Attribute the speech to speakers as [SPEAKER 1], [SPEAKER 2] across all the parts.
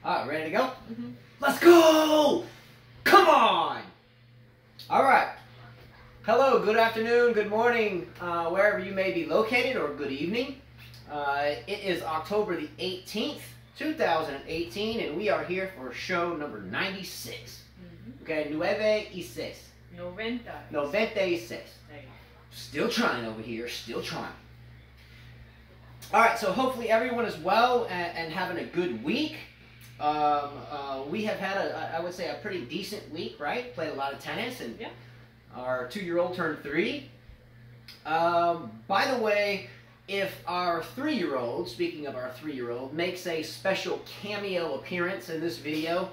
[SPEAKER 1] All right, ready to go?
[SPEAKER 2] Mm-hmm.
[SPEAKER 1] Let's go! Come on! All right. Hello, good afternoon, good morning, wherever you may be located, or good evening. It is October the 18th, 2018, and we are here for show number 96.
[SPEAKER 2] Mm-hmm.
[SPEAKER 1] Okay, 96.
[SPEAKER 2] 96.
[SPEAKER 1] Still trying over here, still trying. All right, so hopefully everyone is well and having a good week. We have had, I would say, a pretty decent week, right? Played a lot of tennis, and
[SPEAKER 2] yeah.
[SPEAKER 1] Our 2-year-old turned 3. By the way, if our 3-year-old, speaking of our 3-year-old, makes a special cameo appearance in this video,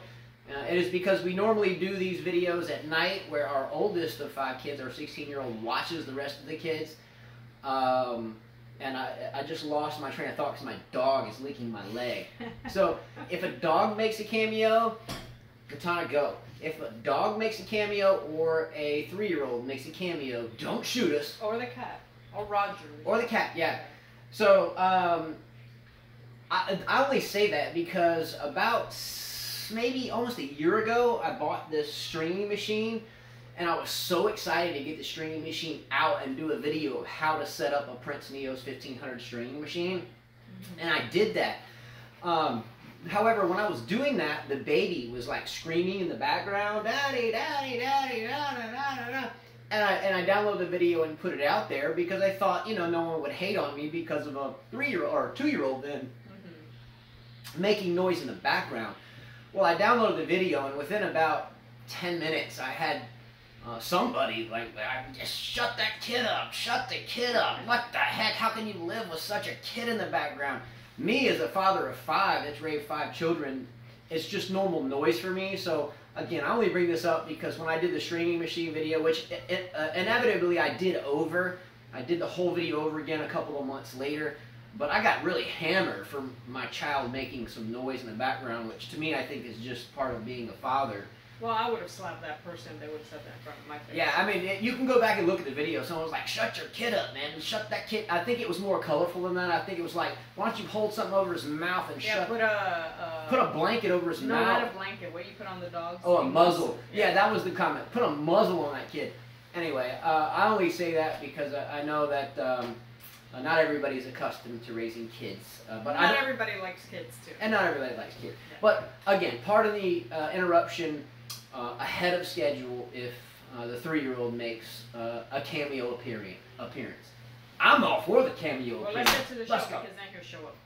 [SPEAKER 1] it is because we normally do these videos at night where our oldest of 5 kids, our 16-year-old, watches the rest of the kids. And I just lost my train of thought because my dog is licking my leg. So if a dog makes a cameo, Katana, go. If a dog makes a cameo or a 3-year-old makes a cameo, don't shoot us.
[SPEAKER 2] Or the cat. Or Roger.
[SPEAKER 1] Or the cat, yeah. So I only say that because about maybe almost a year ago, I bought this stringing machine. And I was so excited to get the stringing machine out and do a video of how to set up a Prince Neos 1500 stringing machine. Mm-hmm. And I did that. However, when I was doing that, the baby was like screaming in the background, "Daddy, daddy, daddy, da da da da." And I downloaded the video and put it out there because I thought, no one would hate on me because of a 3-year-old or 2-year-old then making noise in the background. Well, I downloaded the video, and within about 10 minutes, I had somebody like, just shut that kid up, shut the kid up. What the heck? How can you live with such a kid in the background? Me, as a father of 5 that's raised 5 children, it's just normal noise for me. So again, I only bring this up because when I did the stringing machine video, which inevitably I did the whole video over again a couple of months later, but I got really hammered for my child making some noise in the background, which to me I think is just part of being a father.
[SPEAKER 2] Well, I would have slapped that person if they would have said that in front of my face.
[SPEAKER 1] Yeah, I mean, you can go back and look at the video. Someone was like, "Shut your kid up, man. Shut that kid." I think it was more colorful than that. I think it was like, "Why don't you hold something over his mouth and
[SPEAKER 2] put
[SPEAKER 1] a blanket over his mouth."
[SPEAKER 2] No, not a blanket. What you put on the dogs?
[SPEAKER 1] Oh, a muzzle. Yeah, that was the comment. Put a muzzle on that kid. Anyway, I only say that because I know that not everybody is accustomed to raising kids. But
[SPEAKER 2] not everybody likes kids, too.
[SPEAKER 1] And not everybody likes kids.
[SPEAKER 2] Yeah.
[SPEAKER 1] But, again, part of the interruption ahead of schedule if the 3-year-old makes a cameo appearance. I'm all for the cameo appearance.
[SPEAKER 2] Well, let's get to the show
[SPEAKER 1] Let's go.
[SPEAKER 2] because then he'll show up.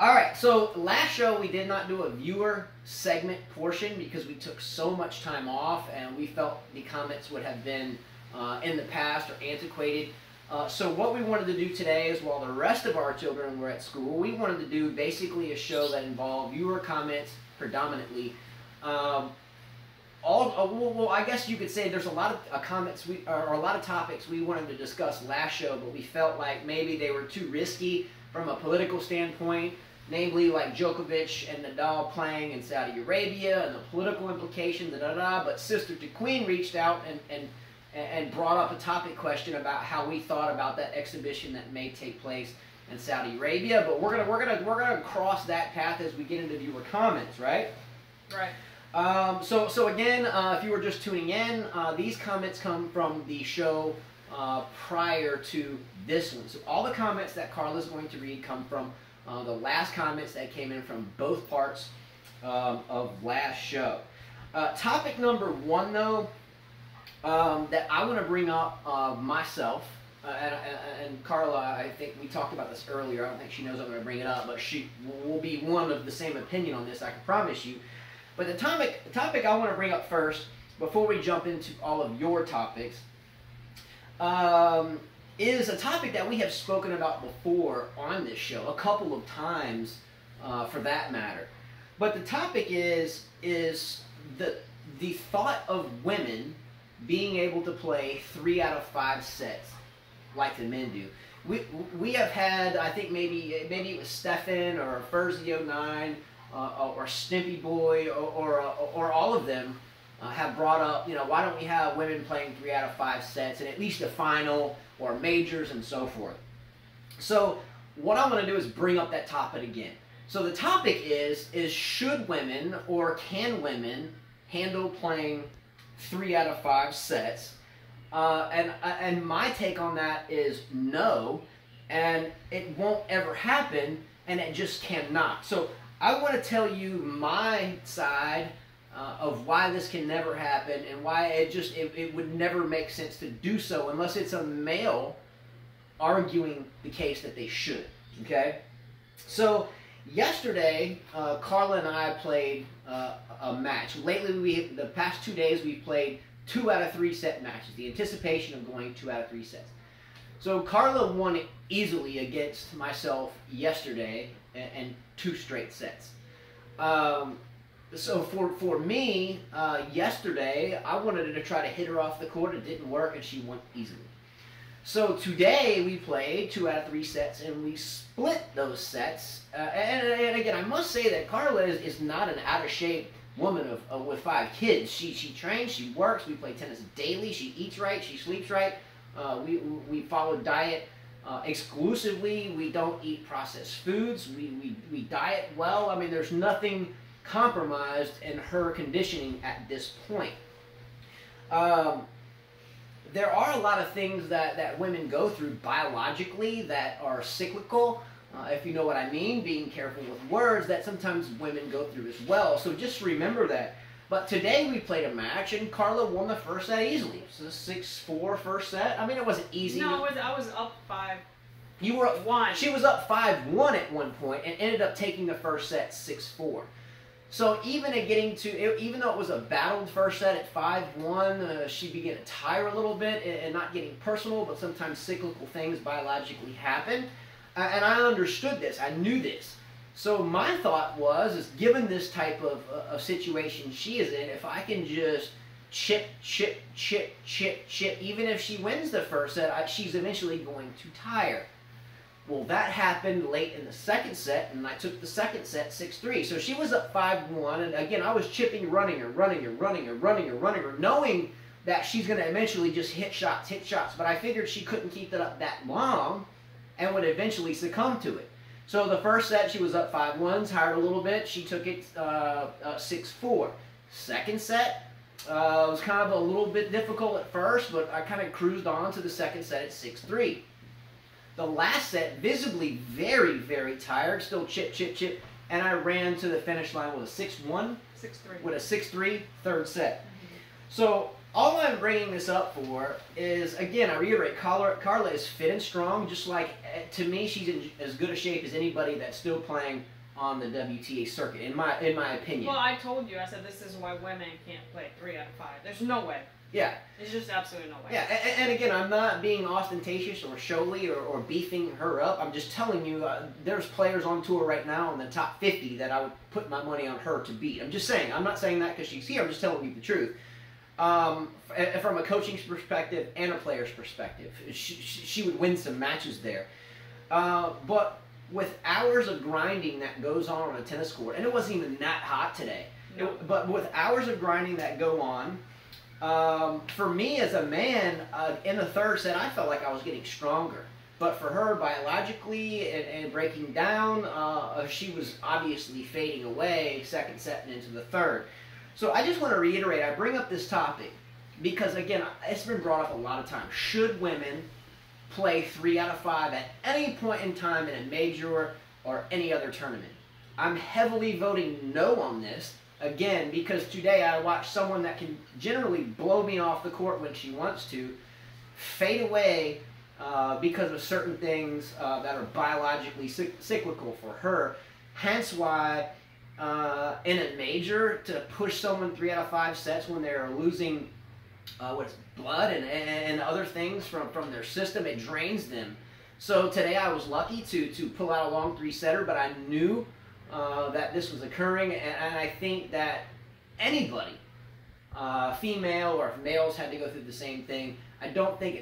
[SPEAKER 1] All right, so last show we did not do a viewer segment portion because we took so much time off and we felt the comments would have been in the past or antiquated. So what we wanted to do today is, while the rest of our children were at school, we wanted to do basically a show that involved viewer comments predominantly. Well, I guess you could say there's a lot of comments or a lot of topics we wanted to discuss last show, but we felt like maybe they were too risky from a political standpoint, namely like Djokovic and Nadal playing in Saudi Arabia and the political implications, But Sister to Queen reached out and brought up a topic question about how we thought about that exhibition that may take place in Saudi Arabia. But we're gonna cross that path as we get into viewer comments, right?
[SPEAKER 2] Right.
[SPEAKER 1] So again, if you were just tuning in, these comments come from the show prior to this one. So all the comments that Carla's going to read come from the last comments that came in from both parts of last show. Topic number 1, though, that I want to bring up myself, and Carla, I think we talked about this earlier. I don't think she knows I'm going to bring it up, but she will be one of the same opinion on this, I can promise you. But the topic I want to bring up first, before we jump into all of your topics, is a topic that we have spoken about before on this show, a couple of times for that matter. But the topic is the thought of women being able to play 3 out of 5 sets like the men do. We have had, I think maybe it was Stefan or Furzy09, or Stimpy Boy, or all of them have brought up, why don't we have women playing 3 out of 5 sets and at least a final or majors and so forth. So what I'm going to do is bring up that topic again. So the topic is should women or can women handle playing 3 out of 5 sets? And my take on that is no, and it won't ever happen, and it just cannot. So I want to tell you my side of why this can never happen and why it would never make sense to do so unless it's a male arguing the case that they should. Okay? So yesterday, Carla and I played a match. Lately, the past 2 days, we've played 2 out of 3 set matches. The anticipation of going 2 out of 3 sets. So Carla won easily against myself yesterday and 2 straight sets. So for me, yesterday, I wanted to try to hit her off the court. It didn't work, and she won easily. So today we played 2 out of 3 sets, and we split those sets. And again, I must say that Carla is not an out-of-shape woman with 5 kids. She trains, she works, we play tennis daily, she eats right, she sleeps right. We follow diet exclusively. We don't eat processed foods. We diet well. I mean, there's nothing compromised in her conditioning at this point. There are a lot of things that women go through biologically that are cyclical, if you know what I mean, being careful with words, that sometimes women go through as well. So just remember that. But today we played a match, and Carla won the first set easily. So 6-4 first set. I mean, it wasn't easy.
[SPEAKER 2] No, I was up 5.
[SPEAKER 1] You were up
[SPEAKER 2] 1.
[SPEAKER 1] She was up 5-1 at one point and ended up taking the first set 6-4. So even though it was a battled first set at 5-1, she began to tire a little bit, and not getting personal, but sometimes cyclical things biologically happen. And I understood this. I knew this. So my thought was, given this type of situation she is in, if I can just chip, even if she wins the first set, she's eventually going to tire. Well, that happened late in the second set, and I took the second set 6-3. So she was up 5-1, and again, I was chipping, running her, knowing that she's going to eventually just hit shots. But I figured she couldn't keep it up that long and would eventually succumb to it. So the first set, she was up 5-1, tired a little bit. She took it 6-4. Second set was kind of a little bit difficult at first, but I kind of cruised on to the second set at 6-3. The last set, visibly very, very tired, still chip, and I ran to the finish line with a 6-1,
[SPEAKER 2] 6-3.
[SPEAKER 1] with a 6-3 third set. So all I'm bringing this up for is, again, I reiterate, Carla is fit and strong, just like, to me, she's in as good a shape as anybody that's still playing on the WTA circuit, in my opinion.
[SPEAKER 2] Well, I told you, I said this is why women can't play 3 out of 5. There's no way.
[SPEAKER 1] Yeah.
[SPEAKER 2] There's just absolutely no way.
[SPEAKER 1] Yeah, and again, I'm not being ostentatious or showy or beefing her up. I'm just telling you, there's players on tour right now in the top 50 that I would put my money on her to beat. I'm just saying. I'm not saying that because she's here. I'm just telling you the truth. From a coaching perspective and a player's perspective, she would win some matches there. But with hours of grinding that goes on a tennis court, and it wasn't even that hot today,
[SPEAKER 2] No.
[SPEAKER 1] but with hours of grinding that go on, for me as a man, in the third set, I felt like I was getting stronger. But for her, biologically and breaking down, she was obviously fading away, second set and into the third. So I just want to reiterate, I bring up this topic because, again, it's been brought up a lot of times. Should women play 3 out of 5 at any point in time in a major or any other tournament? I'm heavily voting no on this. Again, because today I watched someone that can generally blow me off the court when she wants to, fade away because of certain things that are biologically cyclical for her. Hence why in a major, to push someone 3 out of 5 sets when they're losing blood and other things from their system, it drains them. So today I was lucky to pull out a long 3-setter, but I knew that this was occurring, and I think that anybody, female or if males had to go through the same thing, I don't think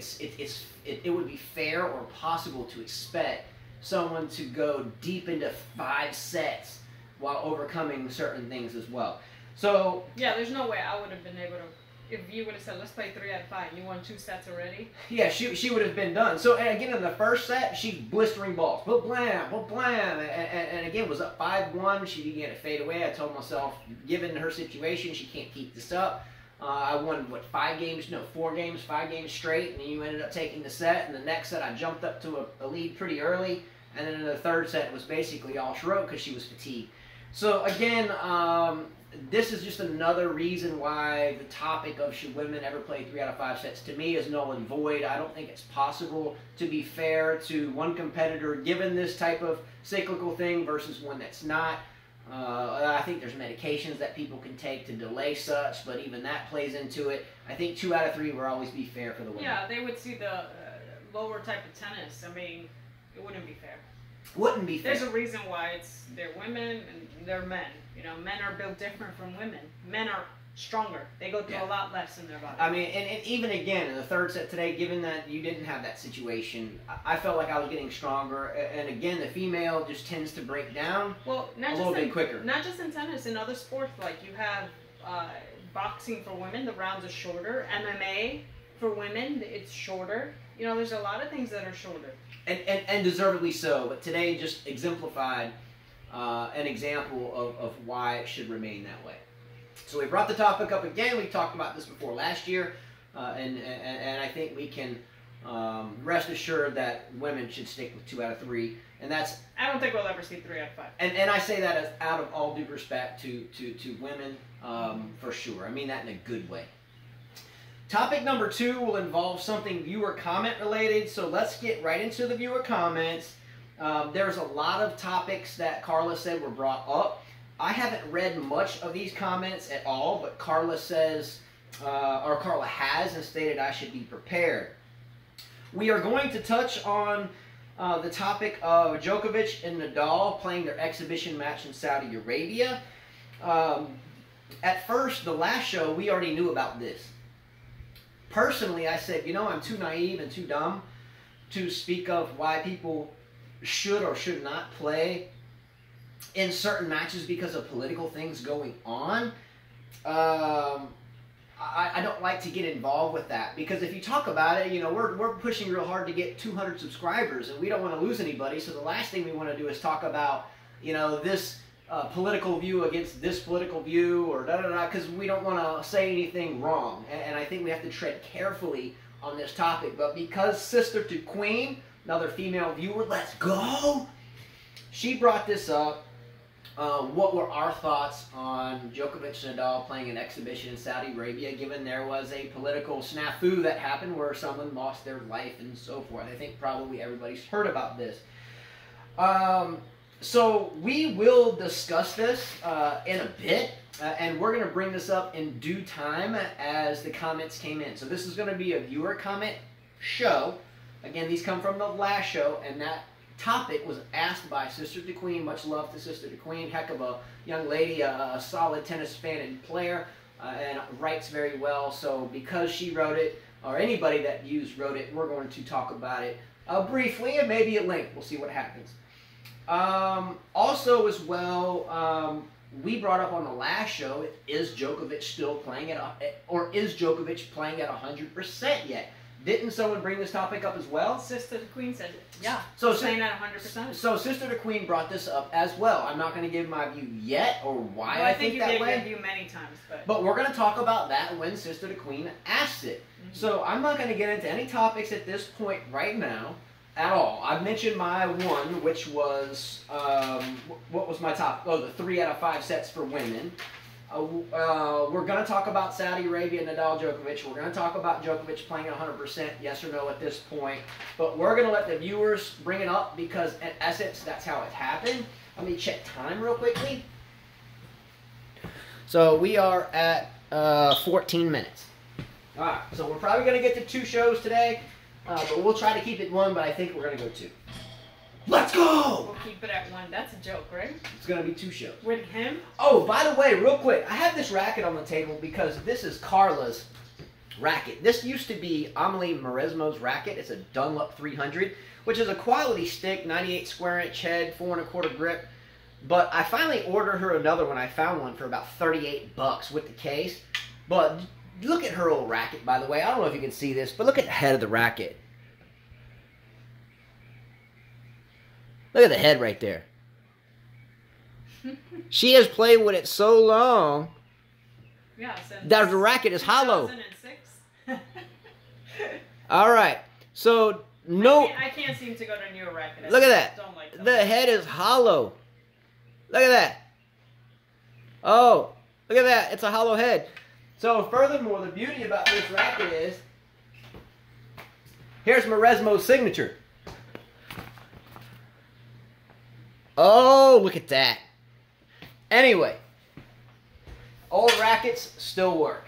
[SPEAKER 1] it would be fair or possible to expect someone to go deep into 5 sets while overcoming certain things as well. So
[SPEAKER 2] yeah, there's no way I would have been able to if you would have said, let's play 3 out of 5, you won 2 sets already?
[SPEAKER 1] Yeah, she would have been done. So, and again, in the first set, she's blistering balls. But blam, but blam. And again, was up 5-1. She began to fade away. I told myself, given her situation, she can't keep this up. I won, what, 5 games? No, 4 games, 5 games straight. And then you ended up taking the set. And the next set, I jumped up to a lead pretty early. And then in the third set, it was basically all she wrote because she was fatigued. So, again, this is just another reason why the topic of should women ever play 3 out of 5 sets to me is null and void. I don't think it's possible to be fair to one competitor given this type of cyclical thing versus one that's not. I think there's medications that people can take to delay such, but even that plays into it. I think 2 out of 3 will always be fair for the women.
[SPEAKER 2] Yeah, they would see the lower type of tennis. I mean, it wouldn't be fair.
[SPEAKER 1] Wouldn't be fair.
[SPEAKER 2] There's a reason why they're women and they're men. You know, men are built different from women. Men are stronger. They go through a lot less in their body.
[SPEAKER 1] I mean, and even again, in the third set today, given that you didn't have that situation, I felt like I was getting stronger. And again, the female just tends to break down a little bit quicker.
[SPEAKER 2] Not just in tennis, in other sports, like you have boxing for women, the rounds are shorter. MMA for women, it's shorter. You know, there's a lot of things that are shorter.
[SPEAKER 1] And deservedly so. But today just exemplified an example of why it should remain that way. So we brought the topic up again. We talked about this before last year, and I think we can rest assured that women should stick with 2 out of 3, and that's.
[SPEAKER 2] I don't think we'll ever see 3 out of 5.
[SPEAKER 1] And I say that as out of all due respect to women, for sure. I mean that in a good way. Topic number 2 will involve something viewer comment related. So let's get right into the viewer comments. There's a lot of topics that Carla said were brought up. I haven't read much of these comments at all, but Carla says, or Carla has and stated I should be prepared. We are going to touch on the topic of Djokovic and Nadal playing their exhibition match in Saudi Arabia. At first, the last show, we already knew about this. Personally, I said, you know, I'm too naive and too dumb to speak of why people should or should not play in certain matches because of political things going on. I don't like to get involved with that because if you talk about it, you know, we're pushing real hard to get 200 subscribers and we don't want to lose anybody. So the last thing we want to do is talk about, you know, this political view against this political view or da-da-da, because we don't want to say anything wrong. And I think we have to tread carefully on this topic. But because Sister to Queen, another female viewer, let's go, she brought this up. What were our thoughts on Djokovic and Nadal playing an exhibition in Saudi Arabia, given there was a political snafu that happened where someone lost their life and so forth? I think probably everybody's heard about this. So we will discuss this in a bit, and we're going to bring this up in due time as the comments came in. So this is going to be a viewer comment show. Again, these come from the last show, and that topic was asked by Sister to Queen. Much love to Sister to Queen. Heck of a young lady, a solid tennis fan and player, and writes very well. So because she wrote it, or anybody that wrote it, we're going to talk about it briefly and maybe at length. We'll see what happens. Also as well, we brought up on the last show, is Djokovic still playing or is Djokovic playing at 100% yet? Didn't someone bring this topic up as well?
[SPEAKER 2] Sister to Queen said it. Yeah.
[SPEAKER 1] So
[SPEAKER 2] saying at 100%.
[SPEAKER 1] So Sister to Queen brought this up as well. I'm not going to give my view yet or why I think that way.
[SPEAKER 2] I think you gave your view many times,
[SPEAKER 1] but we're going to talk about that when Sister to Queen asks it. Mm-hmm. So I'm not going to get into any topics at this point right now at all. I've mentioned my one, which was what was my top? Oh, the 3 out of 5 sets for women. We're going to talk about Saudi Arabia, Nadal, Djokovic. We're going to talk about Djokovic playing at 100%, yes or no at this point. But we're going to let the viewers bring it up because, in essence, that's how it happened. Let me check time real quickly. So we are at 14 minutes. All right, so we're probably going to get to 2 shows today, but we'll try to keep it 1, but I think we're going to go 2. Let's go!
[SPEAKER 2] We'll keep it at 1. That's a joke, right?
[SPEAKER 1] It's going to be 2 shows.
[SPEAKER 2] With him?
[SPEAKER 1] Oh, by the way, real quick, I have this racket on the table because this is Carla's racket. This used to be Amelie Mauresmo's racket. It's a Dunlop 300, which is a quality stick, 98 square inch head, 4 1/4 grip. But I finally ordered her another one. I found one for about $38 with the case. But Look at her old racket, by the way. I don't know if you can see this, but look at the head of the racket. Look at the head right there. She has played with it so long that the racket is hollow.
[SPEAKER 2] 2006.
[SPEAKER 1] All right. So, no.
[SPEAKER 2] I can't seem to go to a newer racket.
[SPEAKER 1] Look at that.
[SPEAKER 2] Don't like them.
[SPEAKER 1] The head is hollow. Look at that. Oh, look at that. It's a hollow head. So, furthermore, the beauty about this racket is, here's Mauresmo's signature. Oh, look at that. Anyway, old rackets still work.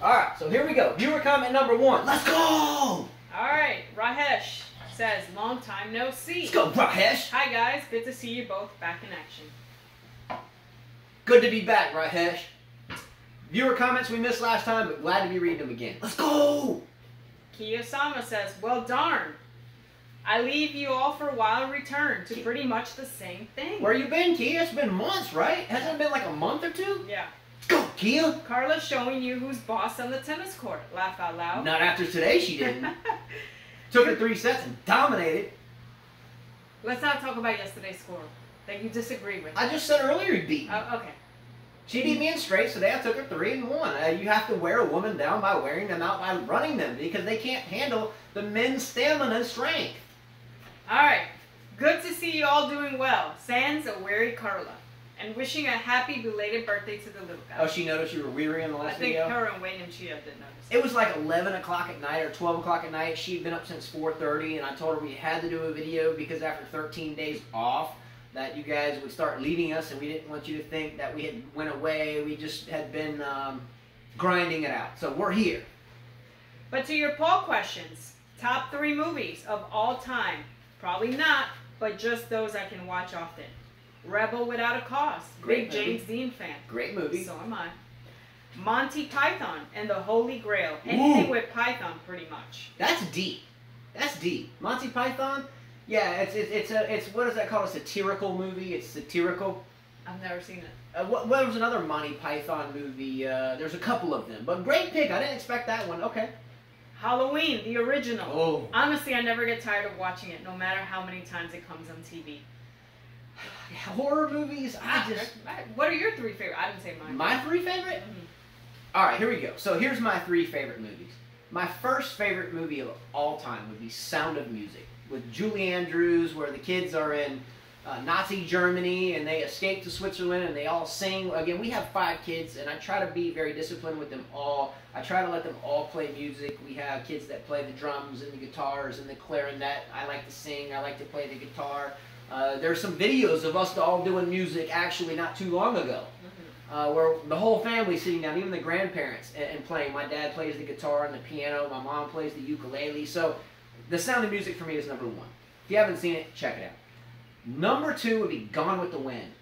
[SPEAKER 1] All right, so here we go. Viewer comment number 1. Let's go!
[SPEAKER 2] All right, Rahesh says, long time no see.
[SPEAKER 1] Let's go, Rahesh.
[SPEAKER 2] Hi, guys. Good to see you both back in action.
[SPEAKER 1] Good to be back, Rahesh. Viewer comments we missed last time, but glad to be reading them again. Let's go!
[SPEAKER 2] Kiyosama says, well, darn. I leave you all for a while and return to pretty much the same thing.
[SPEAKER 1] Where you been, Kia? It's been months, right? Hasn't it been like a month or 2?
[SPEAKER 2] Yeah.
[SPEAKER 1] Let's go, Kia!
[SPEAKER 2] Carla's showing you who's boss on the tennis court. Laugh out loud.
[SPEAKER 1] Not after today, she didn't. Took her 3 sets and dominated.
[SPEAKER 2] Let's not talk about yesterday's score that you disagree with.
[SPEAKER 1] I just said earlier he beat me.
[SPEAKER 2] Okay.
[SPEAKER 1] She beat me in straights today. I took her 3 and 1. You have to wear a woman down by wearing them out by running them because they can't handle the men's stamina and strength.
[SPEAKER 2] All right. Good to see you all doing well. Sans a weary Carla. And wishing a happy belated birthday to the little guy.
[SPEAKER 1] Oh, she noticed you were weary in the last video?
[SPEAKER 2] I think her and Wayne and Chia did notice.
[SPEAKER 1] It was like 11 o'clock at night or 12 o'clock at night. She'd been up since 4:30, and I told her we had to do a video because after 13 days off, that you guys would start leaving us, and we didn't want you to think that we had went away. We just had been grinding it out. So we're here.
[SPEAKER 2] But to your poll questions, top 3 movies of all time. Probably not, but just those I can watch often. Rebel Without a Cause.
[SPEAKER 1] Great
[SPEAKER 2] Big
[SPEAKER 1] movie.
[SPEAKER 2] James Dean fan.
[SPEAKER 1] Great movie.
[SPEAKER 2] So am I. Monty Python and the Holy Grail. Anything with Python, pretty much.
[SPEAKER 1] That's deep. That's deep. Monty Python. Yeah, it's what is that called? A satirical movie. It's satirical.
[SPEAKER 2] I've never seen it.
[SPEAKER 1] What was another Monty Python movie? There's a couple of them, but great pick. I didn't expect that one. Okay.
[SPEAKER 2] Halloween, the original.
[SPEAKER 1] Oh.
[SPEAKER 2] Honestly, I never get tired of watching it, no matter how many times it comes on TV.
[SPEAKER 1] Horror movies.
[SPEAKER 2] What are your 3 favorite? I didn't say mine.
[SPEAKER 1] My 3 favorite?
[SPEAKER 2] Mm-hmm.
[SPEAKER 1] All right, here we go. So here's my 3 favorite movies. My first favorite movie of all time would be Sound of Music with Julie Andrews, where the kids are in Nazi Germany and they escape to Switzerland and they all sing. Again, we have 5 kids, and I try to be very disciplined with them all. I try to let them all play music. We have kids that play the drums and the guitars and the clarinet. I like to sing. I like to play the guitar. There's some videos of us all doing music actually not too long ago. Where the whole family's sitting down, even the grandparents, and playing. My dad plays the guitar and the piano. My mom plays the ukulele. So The Sound of Music for me is number 1. If you haven't seen it, check it out. Number 2 would be Gone with the Wind.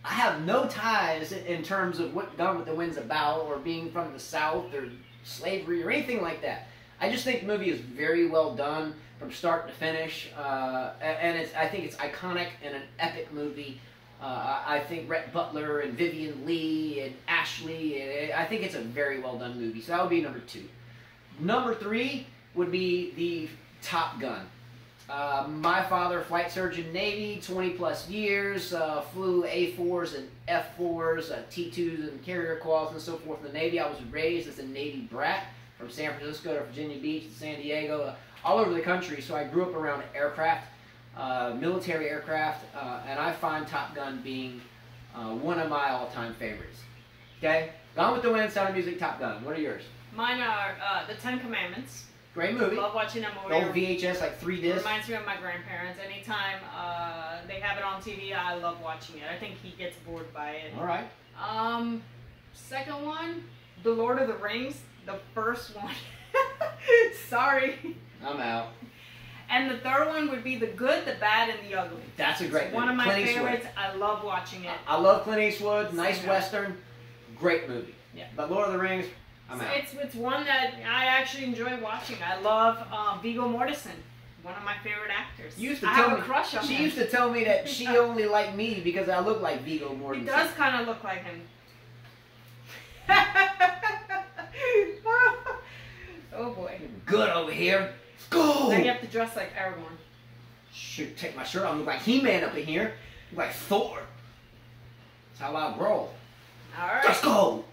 [SPEAKER 1] I have no ties in terms of what Gone with the Wind's about, or being from the South, or slavery, or anything like that. I just think the movie is very well done from start to finish, and I think it's iconic and an epic movie. I think Rhett Butler and Vivian Leigh and Ashley, I think it's a very well done movie. So that would be number 2. Number 3 would be the Top Gun. My father, flight surgeon Navy, 20 plus years, flew A4s and F4s, T2s and carrier quals and so forth in the Navy. I was raised as a Navy brat from San Francisco to Virginia Beach to San Diego, all over the country. So I grew up around aircraft, military aircraft, and I find Top Gun being one of my all-time favorites. Okay? Gone with the Wind, Sound of Music, Top Gun. What are yours?
[SPEAKER 2] Mine are The 10 Commandments.
[SPEAKER 1] Great movie.
[SPEAKER 2] Love watching that movie.
[SPEAKER 1] The old VHS, like 3 discs.
[SPEAKER 2] Reminds me of my grandparents. Anytime they have it on TV, I love watching it. I think he gets bored by it.
[SPEAKER 1] All right.
[SPEAKER 2] Second one, The Lord of the Rings. The first one. Sorry.
[SPEAKER 1] I'm out.
[SPEAKER 2] And the third one would be The Good, the Bad, and the Ugly.
[SPEAKER 1] That's a great movie.
[SPEAKER 2] One of my
[SPEAKER 1] Clint
[SPEAKER 2] favorites.
[SPEAKER 1] Eastwood.
[SPEAKER 2] I love watching it.
[SPEAKER 1] I love Clint Eastwood. Nice
[SPEAKER 2] Same
[SPEAKER 1] Western. Great movie.
[SPEAKER 2] Yeah.
[SPEAKER 1] But Lord of the Rings, I'm out.
[SPEAKER 2] It's one that I actually enjoy watching. I love Viggo Mortensen. One of my favorite actors. I have a crush on him.
[SPEAKER 1] She used to tell me that she only liked me because I look like Viggo Mortensen.
[SPEAKER 2] He does kind of look like him. Oh boy.
[SPEAKER 1] Good over here. Let's go.
[SPEAKER 2] Then you have to dress like Aragorn.
[SPEAKER 1] Should take my shirt off and look like He-Man up in here. Look like Thor. That's how I roll.
[SPEAKER 2] Alright.
[SPEAKER 1] Let's go.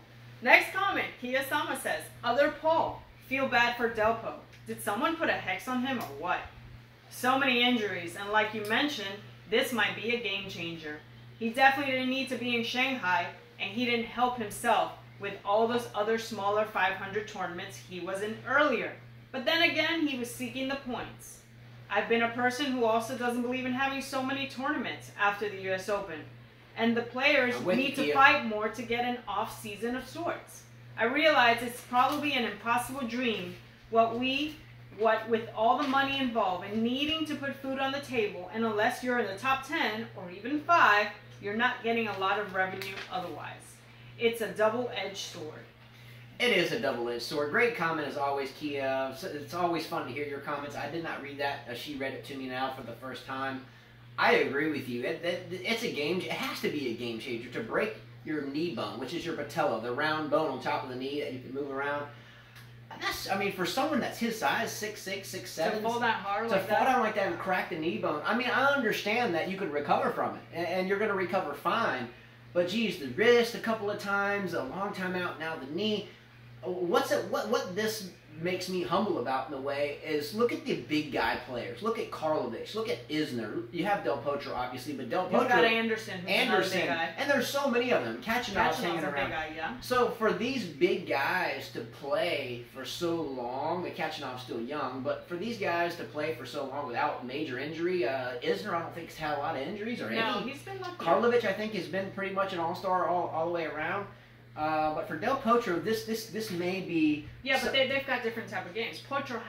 [SPEAKER 2] Next comment. Kiyosama says, Other Paul. Feel bad for Delpo. Did someone put a hex on him or what? So many injuries, and like you mentioned, this might be a game changer. He definitely didn't need to be in Shanghai, and he didn't help himself with all those other smaller 500 tournaments he was in earlier. But then again, he was seeking the points. I've been a person who also doesn't believe in having so many tournaments after the US Open. And the players need to fight more to get an off-season of sorts. I realize it's probably an impossible dream, what with all the money involved and needing to put food on the table, and unless you're in the top 10 or even 5, you're not getting a lot of revenue otherwise. It's a double-edged sword.
[SPEAKER 1] It is a double-edged sword. Great comment as always, Kia. It's always fun to hear your comments. I did not read that. She read it to me now for the first time. I agree with you. It's a game. It has to be a game changer to break your knee bone, which is your patella, the round bone on top of the knee that you can move around. That's, I mean, for someone that's his size, 6'6", 6'7",
[SPEAKER 2] to fall that hard,
[SPEAKER 1] to fall down like that and crack the knee bone. I mean, I understand that you could recover from it, and you're going to recover fine. But geez, the wrist a couple of times, a long time out, now the knee. What this makes me humble about in a way is look at the big guy players. Look at Karlovic. Look at Isner. You have Del Potro, obviously, but Del Potro.
[SPEAKER 2] You've got Anderson, who's another big guy.
[SPEAKER 1] And there's so many of them. Kachanov's hanging
[SPEAKER 2] a
[SPEAKER 1] around.
[SPEAKER 2] big guy, yeah.
[SPEAKER 1] So for these big guys to play for so long, the Kachanov's still young, but for these guys to play for so long without major injury, Isner I don't think has had a lot of injuries or any.
[SPEAKER 2] No, he's been lucky.
[SPEAKER 1] Karlovic I think has been pretty much an all-star all the way around. But for Del Potro, this may be...
[SPEAKER 2] Yeah, but they've got different type of games. Potro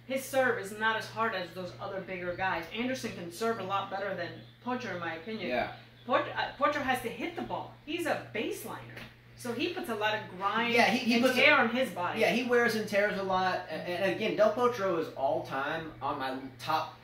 [SPEAKER 2] his serve is not as hard as those other bigger guys. Anderson can serve a lot better than Potro, in my opinion.
[SPEAKER 1] Yeah.
[SPEAKER 2] Potro has to hit the ball. He's a baseliner. So he puts a lot of grind
[SPEAKER 1] he
[SPEAKER 2] and tear on his body.
[SPEAKER 1] Yeah, he wears and tears a lot. And again, Del Potro is all-time on my top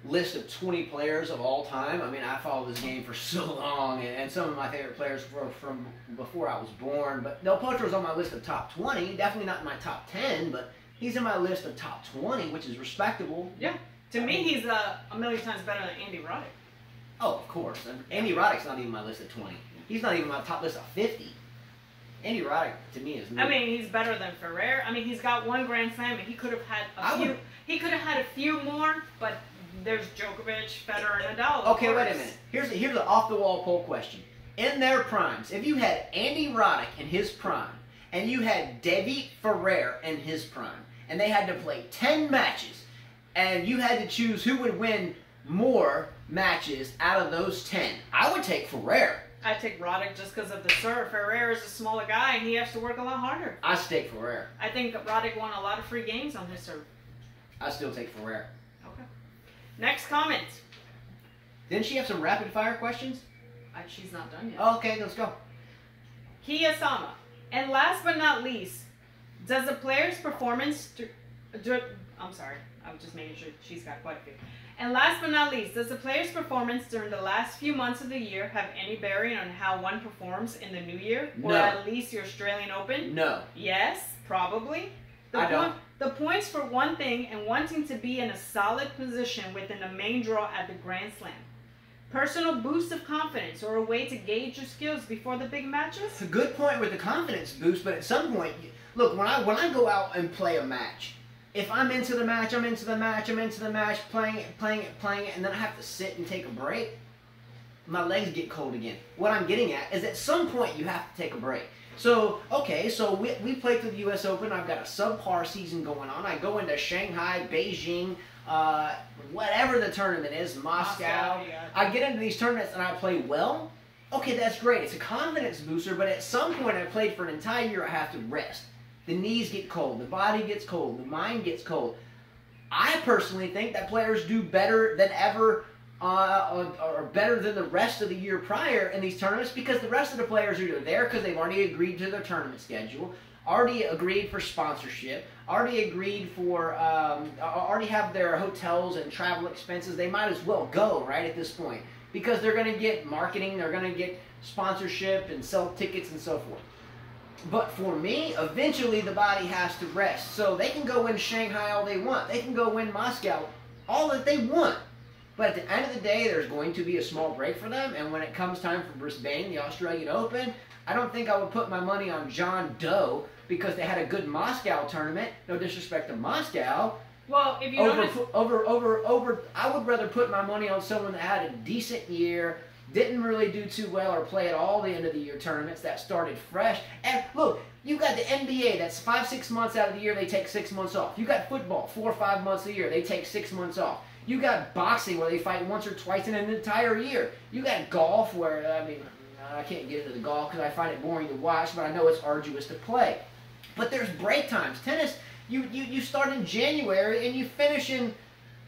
[SPEAKER 1] list of 20 players of all time. I mean, I followed this game for so long, and some of my favorite players were from before I was born. But Del Potro's on my list of top 20. Definitely not in my top 10, but he's in my list of top 20, which is respectable.
[SPEAKER 2] Yeah. To me, he's a million times better than Andy Roddick.
[SPEAKER 1] Oh, of course. And Andy Roddick's not even my list of 20. He's not even my top list of 50. Andy Roddick, to me, is...
[SPEAKER 2] I mean, he's better than Federer. I mean, he's got one Grand Slam, and he could have had a few. He could have had a few more, but... There's Djokovic, Federer, and Nadal.
[SPEAKER 1] Okay, wait a minute. Here's an off-the-wall poll question. In their primes, if you had Andy Roddick in his prime, and you had David Ferrer in his prime, and they had to play 10 matches, and you had to choose who would win more matches out of those 10, I would take Ferrer.
[SPEAKER 2] I'd take Roddick just because of the serve. Ferrer is a smaller guy, and he has to work a lot harder.
[SPEAKER 1] I take Ferrer.
[SPEAKER 2] I think Roddick won a lot of free games on his serve.
[SPEAKER 1] I still take Ferrer.
[SPEAKER 2] Next comment.
[SPEAKER 1] Didn't she have some rapid-fire questions?
[SPEAKER 2] She's not done yet.
[SPEAKER 1] Oh, okay, let's go.
[SPEAKER 2] Kiyosama. And last but not least, does the player's performance... I'm sorry. I was just making sure she's got quite a few. And last but not least, does the player's performance during the last few months of the year have any bearing on how one performs in the new year? Or at least the Australian Open?
[SPEAKER 1] No.
[SPEAKER 2] Yes, probably.
[SPEAKER 1] I don't.
[SPEAKER 2] The points for one thing and wanting to be in a solid position within the main draw at the Grand Slam. Personal boost of confidence or a way to gauge your skills before the big matches?
[SPEAKER 1] It's a good point with the confidence boost, but at some point, look, when I go out and play a match, if I'm into the match, I'm into the match, playing it, and then I have to sit and take a break, my legs get cold again. What I'm getting at is at some point you have to take a break. So, okay, so we played through the U.S. Open. I've got a subpar season going on. I go into Shanghai, Beijing, whatever the tournament is, Moscow.
[SPEAKER 2] Yeah.
[SPEAKER 1] I get into these tournaments and I play well. Okay, that's great. It's a confidence booster, but at some point I played for an entire year, I have to rest. The knees get cold. The body gets cold. The mind gets cold. I personally think that players do better than ever or better than the rest of the year prior in these tournaments because the rest of the players are either there because they've already agreed to their tournament schedule, already agreed for sponsorship, already agreed for, already have their hotels and travel expenses. They might as well go, right, at this point because they're going to get marketing, they're going to get sponsorship and sell tickets and so forth. But for me, eventually the body has to rest. So they can go win Shanghai all they want. They can go win Moscow all that they want. But at the end of the day, there's going to be a small break for them. And when it comes time for Brisbane, the Australian Open, I don't think I would put my money on John Doe because they had a good Moscow tournament. No disrespect to Moscow.
[SPEAKER 2] Well, if you notice...
[SPEAKER 1] I would rather put my money on someone that had a decent year, didn't really do too well or play at all the end of the year tournaments that started fresh. And look, you got the NBA that's 5-6 months out of the year, they take 6 months off. You got football, 4 or 5 months a year, they take 6 months off. You got boxing where they fight once or twice in an entire year. You got golf where, I mean, I can't get into the golf because I find it boring to watch, but I know it's arduous to play. But there's break times. Tennis, you start in January and you finish in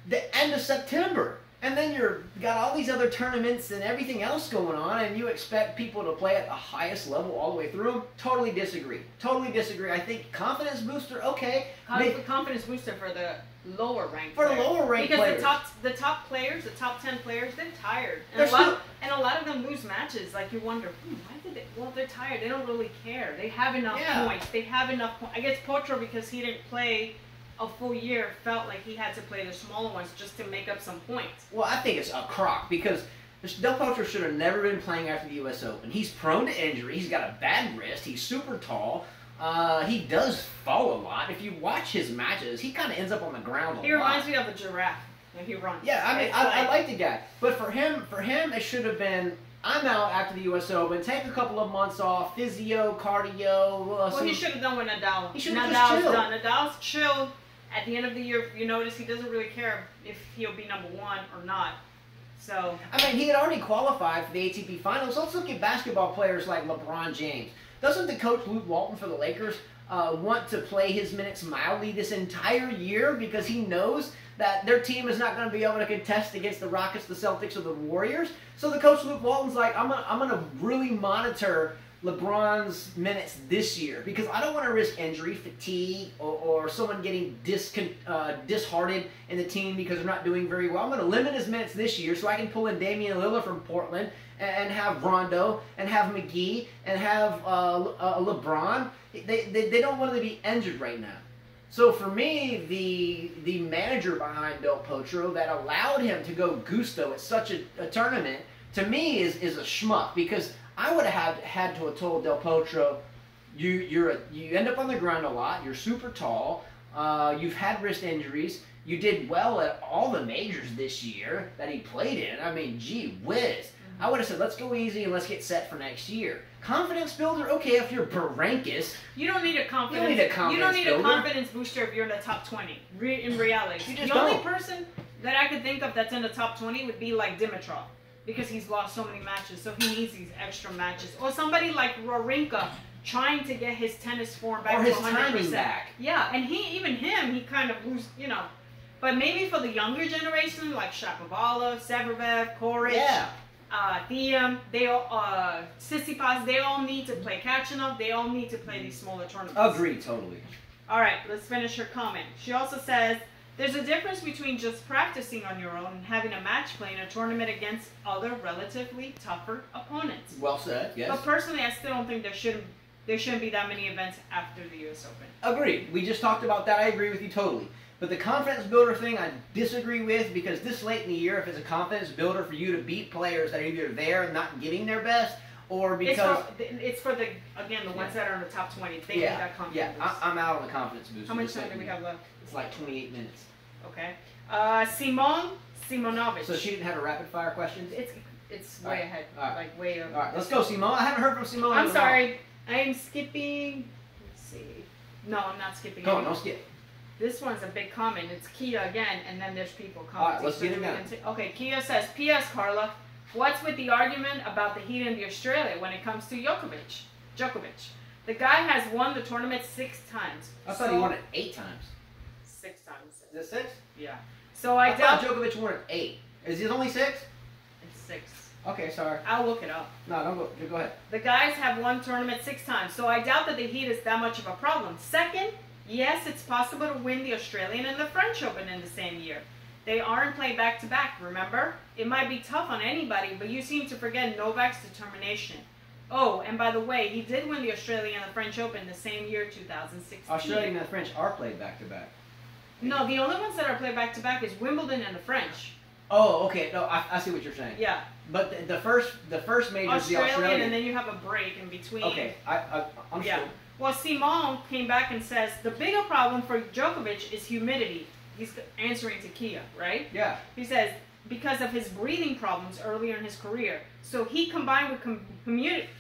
[SPEAKER 1] the end of September. And then you've got all these other tournaments and everything else going on, and you expect people to play at the highest level all the way through them? Totally disagree. Totally disagree. I think confidence booster, okay.
[SPEAKER 2] Confidence booster for the lower ranked
[SPEAKER 1] For the lower ranked players.
[SPEAKER 2] Because the top players, the top 10 players, they're tired. And a lot of them lose matches. Like you wonder, why did they? Well, they're tired. They don't really care. They have enough points. They have enough points. I guess Potro, because he didn't play a full year, felt like he had to play the smaller ones just to make up some points.
[SPEAKER 1] Well, I think it's a crock because Del Potro should have never been playing after the U.S. Open. He's prone to injury. He's got a bad wrist. He's super tall. He does fall a lot. If you watch his matches, he kind of ends up on the ground a lot.
[SPEAKER 2] He reminds me of a giraffe when he runs.
[SPEAKER 1] Yeah, I mean, I like the guy. But for him, it should have been, I'm out after the U.S. Open, take a couple of months off, physio, cardio.
[SPEAKER 2] Well, he should have done with Nadal.
[SPEAKER 1] He should have just chilled.
[SPEAKER 2] Nadal's chilled. At the end of the year, you notice he doesn't really care if he'll be number one or not. So
[SPEAKER 1] I mean, he had already qualified for the ATP Finals. Let's look at basketball players like LeBron James. Doesn't the coach Luke Walton for the Lakers want to play his minutes mildly this entire year because he knows that their team is not going to be able to contest against the Rockets, the Celtics, or the Warriors? So the coach Luke Walton's like, I'm gonna really monitor LeBron's minutes this year because I don't want to risk injury, fatigue, or someone getting disheartened in the team because they're not doing very well. I'm going to limit his minutes this year so I can pull in Damian Lillard from Portland and have Rondo and have McGee and have LeBron. They don't want to be injured right now. So for me, the manager behind Del Potro that allowed him to go gusto at such a tournament, to me, is a schmuck because I would have had to have told Del Potro, you end up on the ground a lot, you're super tall, you've had wrist injuries, you did well at all the majors this year that he played in. I mean, gee whiz. I would have said, let's go easy and let's get set for next year. Confidence builder, okay, if you're Barankis.
[SPEAKER 2] You don't need a confidence. You don't need a confidence booster if you're in the top 20. In reality, the only person that I could think of that's in the top 20 would be like Dimitrov, because he's lost so many matches, so he needs these extra matches. Or somebody like Wawrinka trying to get his tennis form back to 100%. Or his timing back. Yeah, and he kind of lose, But maybe for the younger generation, like Shapovalov, Severbev, Koric, Thiem, Tsitsipas, they all need to play catching up. They all need to play these smaller tournaments.
[SPEAKER 1] Agree, totally.
[SPEAKER 2] All right, let's finish her comment. She also says, there's a difference between just practicing on your own and having a match play in a tournament against other relatively tougher opponents.
[SPEAKER 1] Well said, yes.
[SPEAKER 2] But personally, I still don't think there shouldn't be that many events after the U.S. Open.
[SPEAKER 1] Agreed. We just talked about that. I agree with you totally. But the confidence builder thing, I disagree with because this late in the year, if it's a confidence builder for you to beat players that are either there and not giving their best, or because
[SPEAKER 2] it's for the ones that are in the top 20. They need that confidence.
[SPEAKER 1] Yeah, I'm out on the confidence booster.
[SPEAKER 2] How much time do we have left?
[SPEAKER 1] It's like 28 minutes.
[SPEAKER 2] Okay. Simonovic.
[SPEAKER 1] So she didn't have a rapid fire question?
[SPEAKER 2] It's way ahead. Like way over.
[SPEAKER 1] All right, let's go, Simone. I haven't heard from Simone.
[SPEAKER 2] I'm sorry. I am skipping. Let's see. No, I'm not skipping.
[SPEAKER 1] Go on, don't skip.
[SPEAKER 2] This one's a big comment. It's Kia again, and then there's people commenting.
[SPEAKER 1] All right, let's get it down.
[SPEAKER 2] Okay, Kia says, P.S. Carla, what's with the argument about the heat in the Australia when it comes to Djokovic? The guy has won the tournament 6 times.
[SPEAKER 1] I thought he won it 8 times.
[SPEAKER 2] 6 times.
[SPEAKER 1] Is it 6?
[SPEAKER 2] Yeah. So I
[SPEAKER 1] thought Djokovic won it 8. Is it only 6?
[SPEAKER 2] It's 6.
[SPEAKER 1] Okay, sorry.
[SPEAKER 2] I'll look it up.
[SPEAKER 1] No, don't go. Go ahead.
[SPEAKER 2] The guys have won tournament 6 times, so I doubt that the heat is that much of a problem. Second, yes, it's possible to win the Australian and the French Open in the same year. They aren't played back-to-back, remember? It might be tough on anybody, but you seem to forget Novak's determination. Oh, and by the way, he did win the Australian and the French Open the same year, 2016.
[SPEAKER 1] Australian and the French are played back-to-back.
[SPEAKER 2] No, the only ones that are played back-to-back is Wimbledon and the French.
[SPEAKER 1] Oh, okay. No, I see what you're saying.
[SPEAKER 2] Yeah.
[SPEAKER 1] But the first major is the Australian.
[SPEAKER 2] And then you have a break in between.
[SPEAKER 1] Okay, I'm
[SPEAKER 2] yeah.
[SPEAKER 1] sure.
[SPEAKER 2] Well, Simone came back and says the bigger problem for Djokovic is humidity. He's answering to Kia, right?
[SPEAKER 1] Yeah.
[SPEAKER 2] He says because of his breathing problems earlier in his career. So he combined with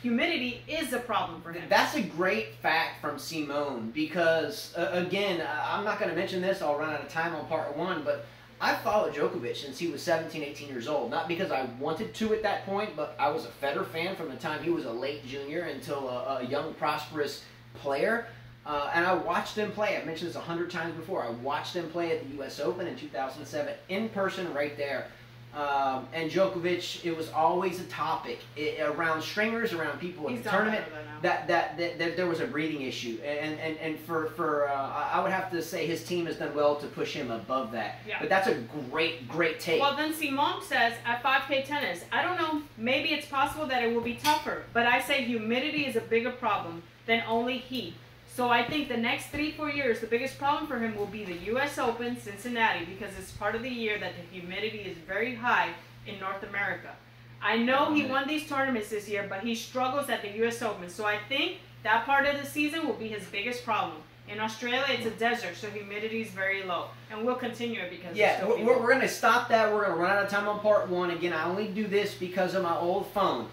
[SPEAKER 2] humidity is a problem for him.
[SPEAKER 1] That's a great fact from Simone because, again, I'm not going to mention this. I'll run out of time on part one, but I followed Djokovic since he was 17, 18 years old. Not because I wanted to at that point, but I was a Federer fan from the time he was a late junior until a young, prosperous player. And I watched him play. I've mentioned this 100 times before. I watched him play at the U.S. Open in 2007 in person right there. And Djokovic, it was always a topic around stringers, around people at the tournament, that there was a breathing issue. And I would have to say his team has done well to push him above that.
[SPEAKER 2] Yeah.
[SPEAKER 1] But that's a great take.
[SPEAKER 2] Well, then Simone says, at 5K tennis, I don't know, maybe it's possible that it will be tougher, but I say humidity is a bigger problem than only heat. So I think the next 3-4 years, the biggest problem for him will be the U.S. Open, Cincinnati, because it's part of the year that the humidity is very high in North America. I know he won these tournaments this year, but he struggles at the U.S. Open. So I think that part of the season will be his biggest problem. In Australia, it's a desert, so humidity is very low. And we'll continue it because
[SPEAKER 1] we're going to stop that. We're going to run out of time on part one. Again, I only do this because of my old phone.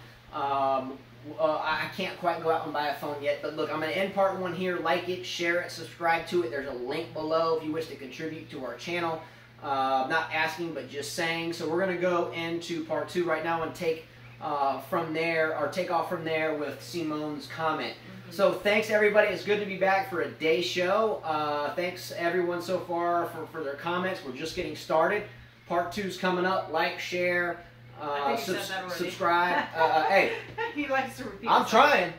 [SPEAKER 1] I can't quite go out and buy a phone yet, but look, I'm going to end part one here. Like it, share it, subscribe to it. There's a link below if you wish to contribute to our channel. Not asking, but just saying. So we're going to go into part two right now and take off from there with Simone's comment. So thanks everybody. It's good to be back for a day show. Thanks everyone so far for their comments. We're just getting started. Part two's coming up. Like, share.
[SPEAKER 2] I think you said that already.
[SPEAKER 1] Subscribe. Hey,
[SPEAKER 2] he likes to repeat.
[SPEAKER 1] I'm trying.